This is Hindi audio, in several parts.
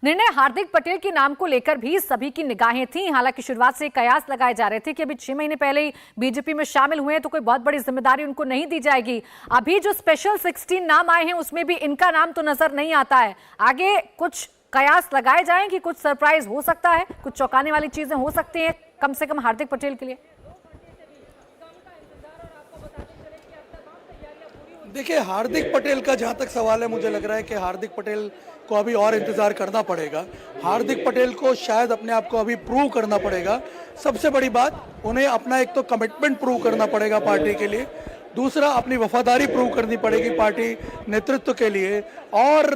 निर्णय हार्दिक पटेल के नाम को लेकर भी सभी की निगाहें थीं। हालांकि शुरुआत से कयास लगाए जा रहे थे कि अभी 6 महीने पहले ही बीजेपी में शामिल हुए हैं तो कोई बहुत बड़ी जिम्मेदारी उनको नहीं दी जाएगी। अभी जो स्पेशल 16 नाम आए हैं उसमें भी इनका नाम तो नजर नहीं आता है। आगे कुछ कयास लगाए जाएं कि कुछ सरप्राइज हो सकता है, कुछ चौंकाने वाली चीजें हो सकती हैं कम से कम हार्दिक पटेल के लिए। देखिए, हार्दिक पटेल का जहां तक सवाल है, मुझे लग रहा है कि हार्दिक पटेल को अभी और इंतजार करना पड़ेगा। हार्दिक पटेल को शायद अपने आप को अभी प्रूव करना पड़ेगा। सबसे बड़ी बात, उन्हें अपना एक तो कमिटमेंट प्रूव करना पड़ेगा पार्टी के लिए, दूसरा अपनी वफादारी प्रूव करनी पड़ेगी पार्टी नेतृत्व के लिए, और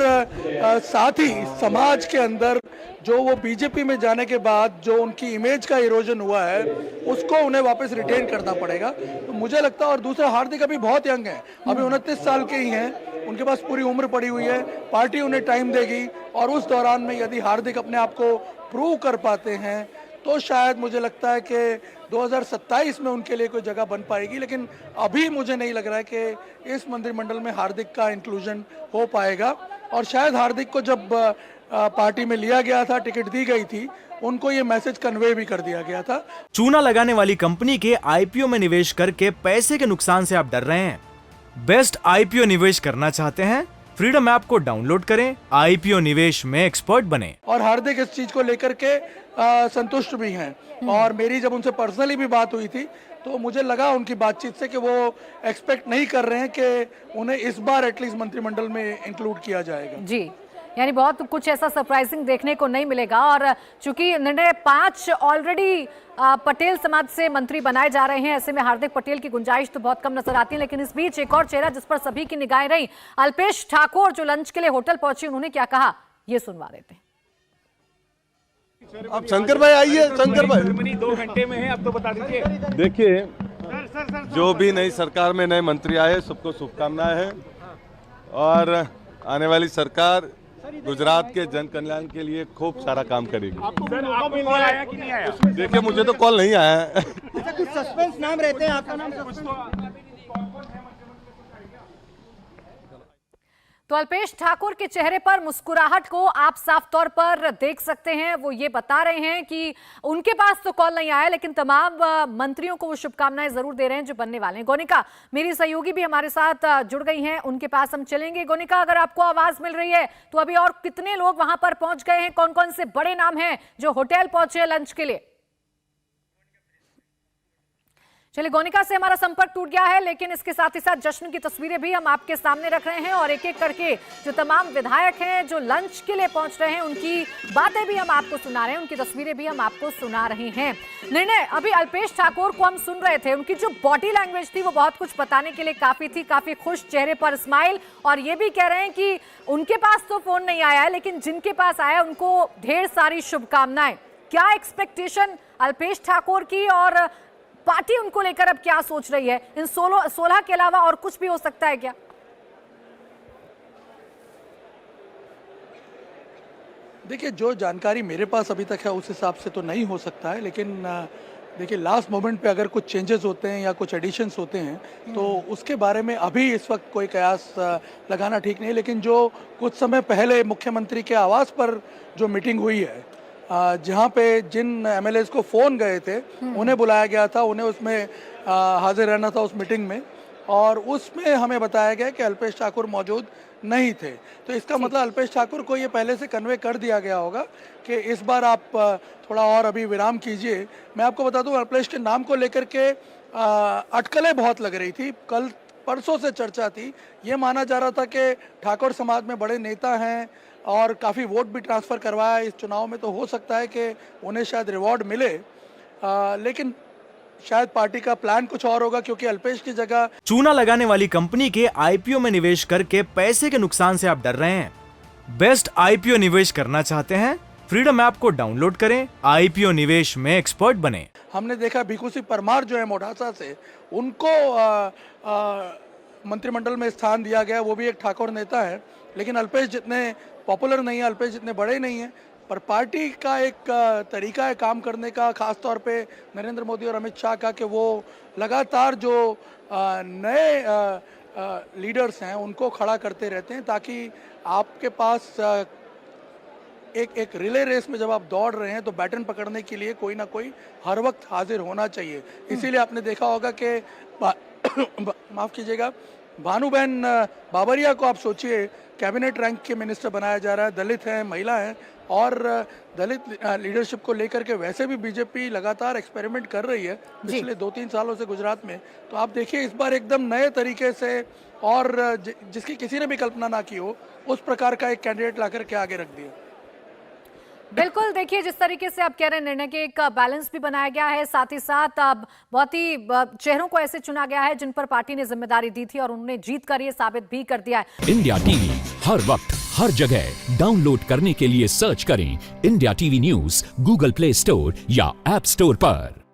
साथ ही समाज के अंदर जो वो बीजेपी में जाने के बाद जो उनकी इमेज का इरोजन हुआ है उसको उन्हें वापस रिटेन करना पड़ेगा। तो मुझे लगता है, और दूसरा, हार्दिक अभी बहुत यंग है, अभी 29 साल के ही हैं, उनके पास पूरी उम्र पड़ी हुई है, पार्टी उन्हें टाइम देगी, और उस दौरान में यदि हार्दिक अपने आप को प्रूव कर पाते हैं तो शायद मुझे लगता है कि 2027 में उनके लिए कोई जगह बन पाएगी। लेकिन अभी मुझे नहीं लग रहा है कि इस मंत्रिमंडल में हार्दिक का इंक्लूजन हो पाएगा। और शायद हार्दिक को जब पार्टी में लिया गया था, टिकट दी गई थी, उनको ये मैसेज कन्वे भी कर दिया गया था। चूना लगाने वाली कंपनी के आईपीओ में निवेश करके पैसे के नुकसान से आप डर रहे हैं? बेस्ट आईपीओ निवेश करना चाहते हैं? फ्रीडम ऐप को डाउनलोड करें, आईपीओ निवेश में एक्सपर्ट बने। और हार्दिक इस चीज को लेकर के संतुष्ट भी हैं। और मेरी जब उनसे पर्सनली भी बात हुई थी तो मुझे लगा उनकी बातचीत से कि वो एक्सपेक्ट नहीं कर रहे हैं कि उन्हें इस बार एटलीस्ट मंत्रिमंडल में इंक्लूड किया जाएगा। जी, यानी बहुत कुछ ऐसा सरप्राइजिंग देखने को नहीं मिलेगा। और चूंकि निर्णय 5 ऑलरेडी पटेल समाज से मंत्री बनाए जा रहे हैं, ऐसे में हार्दिक पटेल की गुंजाइश तो बहुत कम नजर आती है। लेकिन इस बीच एक और चेहरा जिस पर सभी की निगाहें रही, अल्पेश ठाकुर, जो लंच के लिए होटल पहुंचे, उन्होंने क्या कहा ये सुनवा देते हैं। अब शंकर भाई आइए। शंकर भाई 2 घंटे में है, अब तो बता दीजिए। देखिए, जो भी नई सरकार में नए मंत्री आए सबको शुभकामनाएं हैं, और आने वाली सरकार गुजरात के जन कल्याण के लिए खूब सारा काम करेगी। आपको कॉल आया कि नहीं आया? देखिए, मुझे तो कॉल नहीं आया है। कुछ सस्पेंस नाम रहते हैं, आपका नाम तो अल्पेश ठाकुर के चेहरे पर मुस्कुराहट को आप साफ तौर पर देख सकते हैं। वो ये बता रहे हैं कि उनके पास तो कॉल नहीं आया, लेकिन तमाम मंत्रियों को वो शुभकामनाएं जरूर दे रहे हैं जो बनने वाले हैं। गोनिका, मेरी सहयोगी भी हमारे साथ जुड़ गई हैं, उनके पास हम चलेंगे। गोनिका, अगर आपको आवाज मिल रही है तो अभी और कितने लोग वहां पर पहुंच गए हैं? कौन कौन से बड़े नाम हैं जो होटल पहुंचे लंच के लिए? चलिए, गोनिका से हमारा संपर्क टूट गया है, लेकिन इसके साथ ही साथ जश्न की तस्वीरें भी हम आपके सामने रख रहे हैं, और एक एक करके जो तमाम विधायक हैं जो लंच के लिए पहुंच रहे हैं उनकी बातें भी हम आपको सुना रहे हैं, उनकी तस्वीरें भी हम आपको सुना रहे हैं। निर्णय, अभी अल्पेश ठाकुर को हम सुन रहे थे, उनकी जो बॉडी लैंग्वेज थी वो बहुत कुछ बताने के लिए काफी थी, काफी खुश, चेहरे पर स्माइल, और ये भी कह रहे हैं कि उनके पास तो फोन नहीं आया है, लेकिन जिनके पास आया उनको ढेर सारी शुभकामनाएं। क्या एक्सपेक्टेशन अल्पेश ठाकुर की, और पार्टी उनको लेकर अब क्या सोच रही है? इन 16 के अलावा और कुछ भी हो सकता है क्या? देखिए, जो जानकारी मेरे पास अभी तक है उस हिसाब से तो नहीं हो सकता है, लेकिन देखिए, लास्ट मोमेंट पे अगर कुछ चेंजेस होते हैं या कुछ एडिशंस होते हैं तो उसके बारे में अभी इस वक्त कोई कयास लगाना ठीक नहीं है। लेकिन जो कुछ समय पहले मुख्यमंत्री के आवास पर जो मीटिंग हुई है, जहाँ पे जिन एमएलएस को फ़ोन गए थे उन्हें बुलाया गया था, उन्हें उसमें हाजिर रहना था उस मीटिंग में, और उसमें हमें बताया गया कि अल्पेश ठाकुर मौजूद नहीं थे। तो इसका मतलब अल्पेश ठाकुर को ये पहले से कन्वे कर दिया गया होगा कि इस बार आप थोड़ा और अभी विराम कीजिए। मैं आपको बता दूं, अल्पेश के नाम को लेकर के अटकलें बहुत लग रही थी। कल परसों से चर्चा थी, ये माना जा रहा था कि ठाकुर समाज में बड़े नेता हैं और काफ़ी वोट भी ट्रांसफ़र करवाया इस चुनाव में, तो हो सकता है कि उन्हें शायद रिवॉर्ड मिले, लेकिन शायद पार्टी का प्लान कुछ और होगा, क्योंकि अल्पेश की जगह चूना लगाने वाली कंपनी के आईपीओ में निवेश करके पैसे के नुकसान से आप डर रहे हैं? बेस्ट आईपीओ निवेश करना चाहते हैं? फ्रीडम ऐप को डाउनलोड करें, आईपीओ निवेश में एक्सपर्ट बने। हमने देखा भिखू सिंह परमार जो है मोढ़ासा से, उनको मंत्रिमंडल में स्थान दिया गया, वो भी एक ठाकुर नेता है, लेकिन अल्पेश जितने पॉपुलर नहीं है, अल्पेश जितने बड़े नहीं हैं, पर पार्टी का एक तरीका है काम करने का, खास तौर पे नरेंद्र मोदी और अमित शाह का, कि वो लगातार जो नए लीडर्स हैं उनको खड़ा करते रहते हैं ताकि आपके पास एक रिले रेस में जब आप दौड़ रहे हैं तो बैटन पकड़ने के लिए कोई ना कोई हर वक्त हाजिर होना चाहिए। इसीलिए आपने देखा होगा कि माफ कीजिएगा, भानुबेन बाबरिया को आप सोचिए कैबिनेट रैंक के मिनिस्टर बनाया जा रहा है, दलित हैं, महिला हैं, और दलित लीडरशिप को लेकर के वैसे भी बीजेपी लगातार एक्सपेरिमेंट कर रही है पिछले 2-3 सालों से गुजरात में। तो आप देखिए इस बार एकदम नए तरीके से और जिसकी किसी ने भी कल्पना ना की हो उस प्रकार का एक कैंडिडेट लाकर के आगे रख दिया। बिल्कुल, देखिए जिस तरीके से आप कह रहे हैं निर्णय के एक बैलेंस भी बनाया गया है, साथ ही साथ अब बहुत ही चेहरों को ऐसे चुना गया है जिन पर पार्टी ने जिम्मेदारी दी थी और उन्होंने जीत कर ये साबित भी कर दिया है। इंडिया टीवी हर वक्त हर जगह डाउनलोड करने के लिए सर्च करें India TV news Google play store या ऐप स्टोर पर।